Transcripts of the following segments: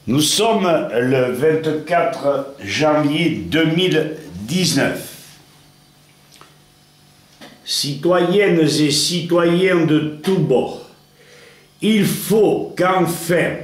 Nous sommes le 24 janvier 2019. Citoyennes et citoyens de tous bords, il faut qu'enfin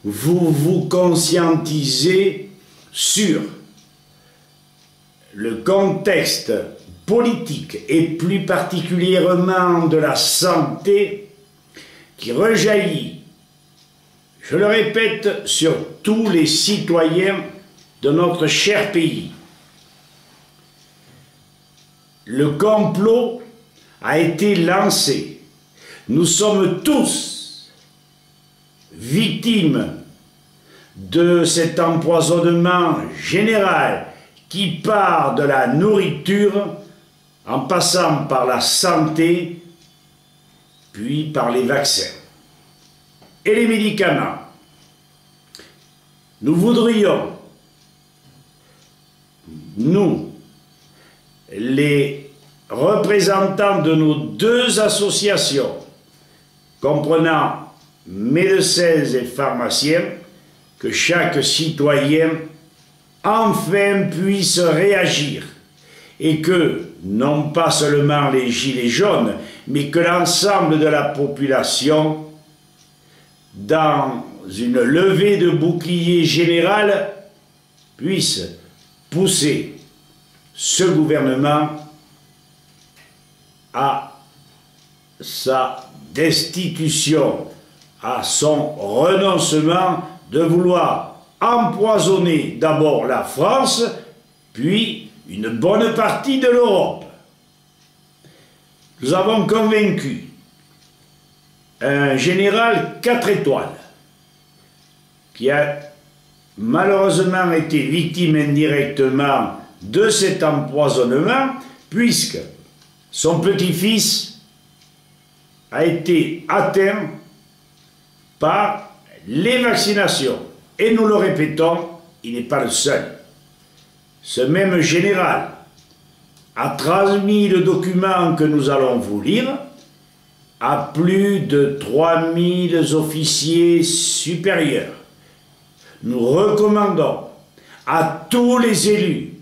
vous vous conscientisez sur le contexte politique et plus particulièrement de la santé qui rejaillit, je le répète, sur tous les citoyens de notre cher pays. Le complot a été lancé. Nous sommes tous victimes de cet empoisonnement général qui part de la nourriture en passant par la santé, puis par les vaccins et les médicaments. Nous voudrions, nous, les représentants de nos deux associations, comprenant médecins et pharmaciens, que chaque citoyen enfin puisse réagir et que, non pas seulement les gilets jaunes, mais que l'ensemble de la population, dans une levée de bouclier générale, puisse pousser ce gouvernement à sa destitution, à son renoncement de vouloir empoisonner d'abord la France, puis une bonne partie de l'Europe. Nous avons convaincu un général 4 étoiles qui a malheureusement été victime indirectement de cet empoisonnement, puisque son petit-fils a été atteint par les vaccinations. Et nous le répétons, il n'est pas le seul. Ce même général a transmis le document que nous allons vous lire à plus de 3000 officiers supérieurs. Nous recommandons à tous les élus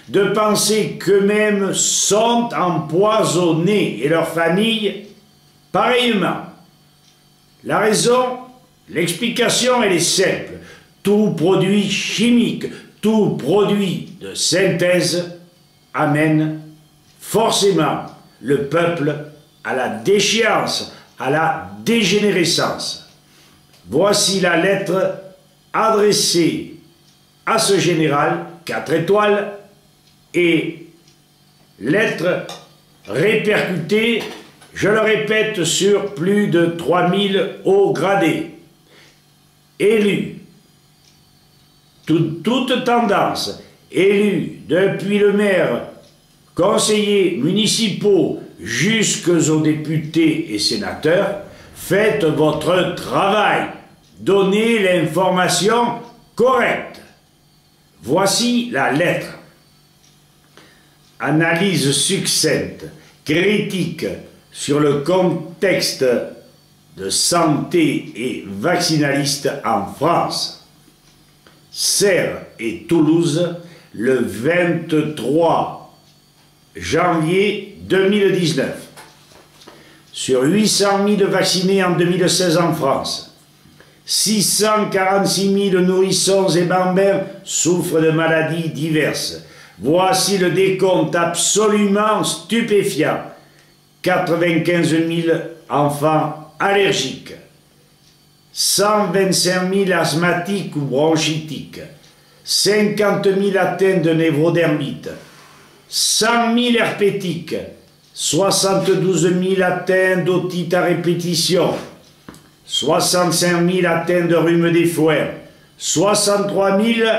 de penser qu'eux-mêmes sont empoisonnés et leurs familles pareillement. La raison, l'explication, elle est simple. Tout produit chimique, tout produit de synthèse amène forcément le peuple à la déchéance, à la dégénérescence. Voici la lettre adressée à ce général 4 étoiles et lettre répercutée, je le répète, sur plus de 3000 hauts gradés, élus, toute tendance, élus depuis le maire, conseillers municipaux jusqu'aux députés et sénateurs, faites votre travail, donnez l'information correcte. Voici la lettre. Analyse succincte, critique sur le contexte de santé et vaccinaliste en France. Serres et Toulouse, le 23 janvier 2019. Sur 800 000 vaccinés en 2016 en France, 646 000 nourrissons et bambins souffrent de maladies diverses. Voici le décompte absolument stupéfiant. 95 000 enfants allergiques, 125 000 asthmatiques ou bronchitiques, 50 000 atteints de névrodermite, 100 000 herpétiques, 72 000 atteints d'otite à répétition, 65 000 atteints de rhume des foins, 63 000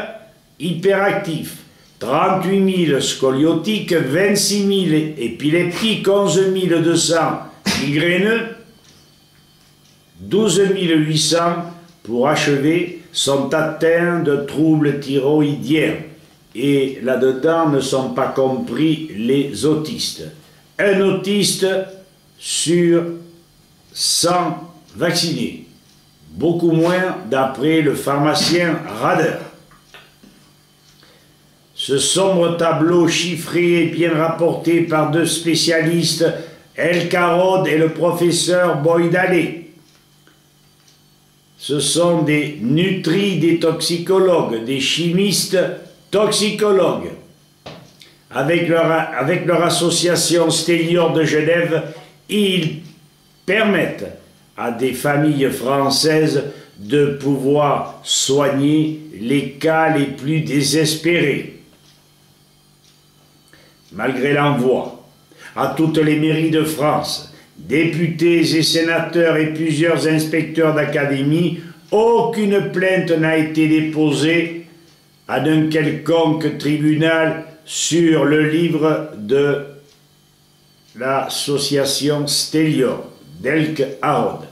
hyperactifs, 38 000 scoliotiques, 26 000 épileptiques, 11 200 migraineux, 12 800 pour achever sont atteints de troubles thyroïdiens et là-dedans ne sont pas compris les autistes. Un autiste sur 100 vaccinés. beaucoup moins d'après le pharmacien Rader. Ce sombre tableau chiffré est bien rapporté par deux spécialistes, El Carod et le professeur Boydale. Ce sont des nutridétoxicologues, des chimistes toxicologues. Avec leur association Stélior de Genève, ils permettent à des familles françaises de pouvoir soigner les cas les plus désespérés. Malgré l'envoi à toutes les mairies de France, députés et sénateurs et plusieurs inspecteurs d'académie, aucune plainte n'a été déposée à d'un quelconque tribunal sur le livre de l'association Stélior d'Elk Harod.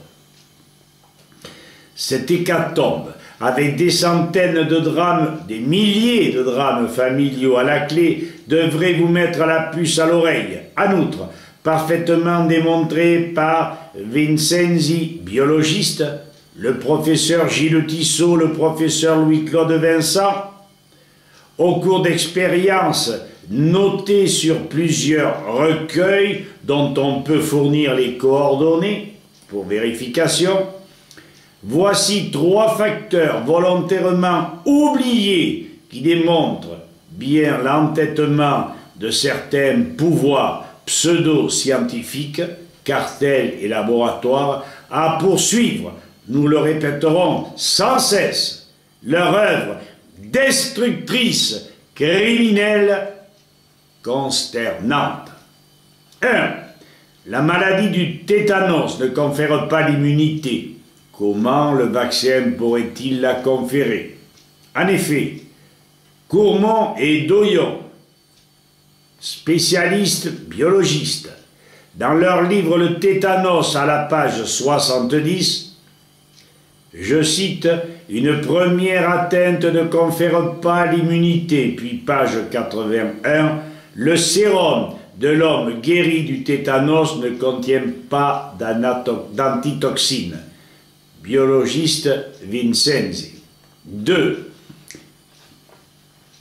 Cette hécatombe, avec des centaines de drames, des milliers de drames familiaux à la clé, devrait vous mettre la puce à l'oreille. En outre, parfaitement démontré par Vincenzi, biologiste, le professeur Gilles Tissot, le professeur Louis-Claude Vincent, au cours d'expériences notées sur plusieurs recueils dont on peut fournir les coordonnées pour vérification. Voici 3 facteurs volontairement oubliés qui démontrent bien l'entêtement de certains pouvoirs pseudo-scientifiques, cartels et laboratoires, à poursuivre, nous le répéterons sans cesse, leur œuvre destructrice, criminelle, consternante. 1. La maladie du tétanos ne confère pas l'immunité. Comment le vaccin pourrait-il la conférer? En effet, Courmont et Doyon, spécialistes biologistes, dans leur livre Le tétanos à la page 70, je cite, « Une première atteinte ne confère pas l'immunité », puis page 81, « Le sérum de l'homme guéri du tétanos ne contient pas d'antitoxine ». Biologiste Vincenzi. 2.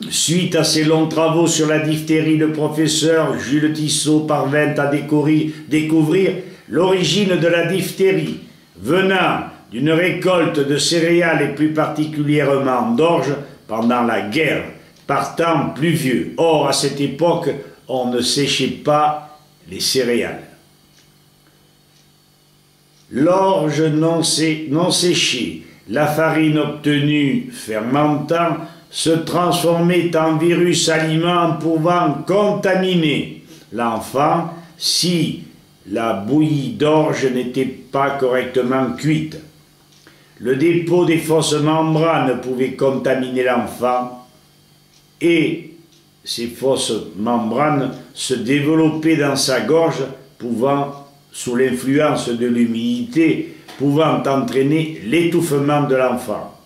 Suite à ses longs travaux sur la diphtérie, le professeur Jules Tissot parvint à découvrir l'origine de la diphtérie, venant d'une récolte de céréales et plus particulièrement d'orge pendant la guerre, par temps pluvieux. Or, à cette époque, on ne séchait pas les céréales. L'orge non séchée, la farine obtenue fermentant, se transformait en virus aliment pouvant contaminer l'enfant si la bouillie d'orge n'était pas correctement cuite. Le dépôt des fausses membranes pouvait contaminer l'enfant et ces fausses membranes se développaient dans sa gorge, pouvant, sous l'influence de l'humidité, pouvant entraîner l'étouffement de l'enfant.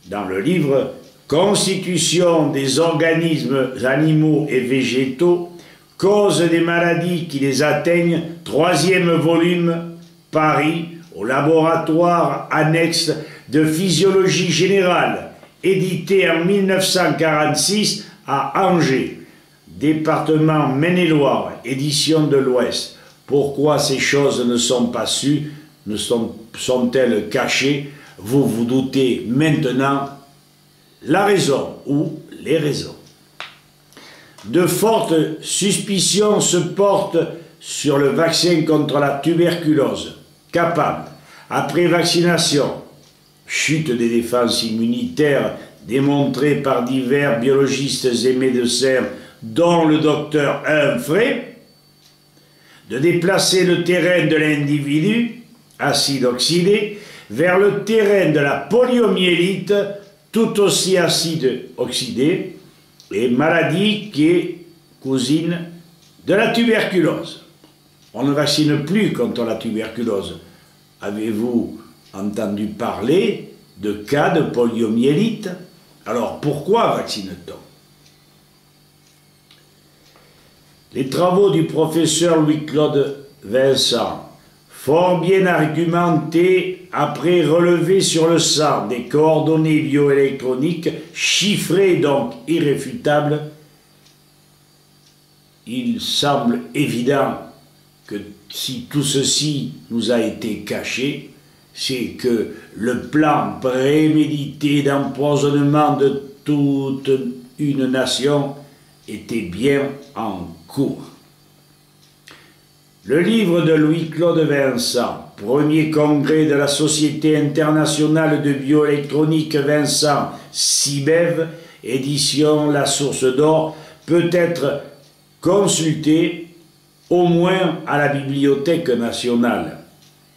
Dans le livre « Constitution des organismes animaux et végétaux, causes des maladies qui les atteignent », 3e volume, Paris, au laboratoire annexe de physiologie générale, édité en 1946 à Angers, département Maine-et-Loire, édition de l'Ouest. Pourquoi ces choses ne sont pas sues, sont-elles cachées? Vous vous doutez maintenant la raison ou les raisons. De fortes suspicions se portent sur le vaccin contre la tuberculose, capable, après vaccination, chute des défenses immunitaires démontrée par divers biologistes et médecins, dont le docteur Humphrey, de déplacer le terrain de l'individu, acide oxydé, vers le terrain de la poliomyélite, tout aussi acide oxydé, et maladie qui est cousine de la tuberculose. On ne vaccine plus contre la tuberculose. Avez-vous entendu parler de cas de poliomyélite? Alors pourquoi vaccine-t-on? Les travaux du professeur Louis-Claude Vincent fort bien argumenté, après relevé sur le sang des coordonnées bioélectroniques, chiffrées donc irréfutables, il semble évident que si tout ceci nous a été caché, c'est que le plan prémédité d'empoisonnement de toute une nation était bien en cours. Le livre de Louis-Claude Vincent, premier congrès de la Société internationale de bioélectronique Vincent Sibev, édition La Source d'Or, peut être consulté au moins à la Bibliothèque nationale.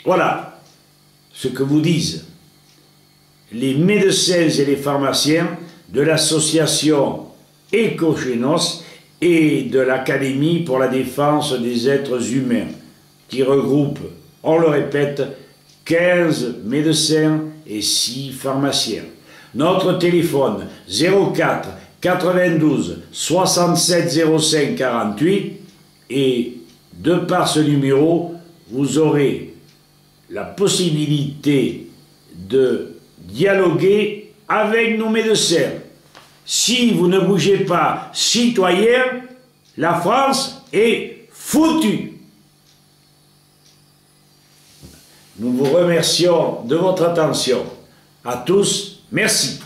Voilà ce que vous disent les médecins et les pharmaciens de l'association Ecogénos et de l'Académie pour la défense des êtres humains, qui regroupe, on le répète, 15 médecins et 6 pharmaciens. Notre téléphone 04 92 67 05 48 et de par ce numéro, vous aurez la possibilité de dialoguer avec nos médecins. Si vous ne bougez pas, citoyens, la France est foutue. Nous vous remercions de votre attention. À tous, merci.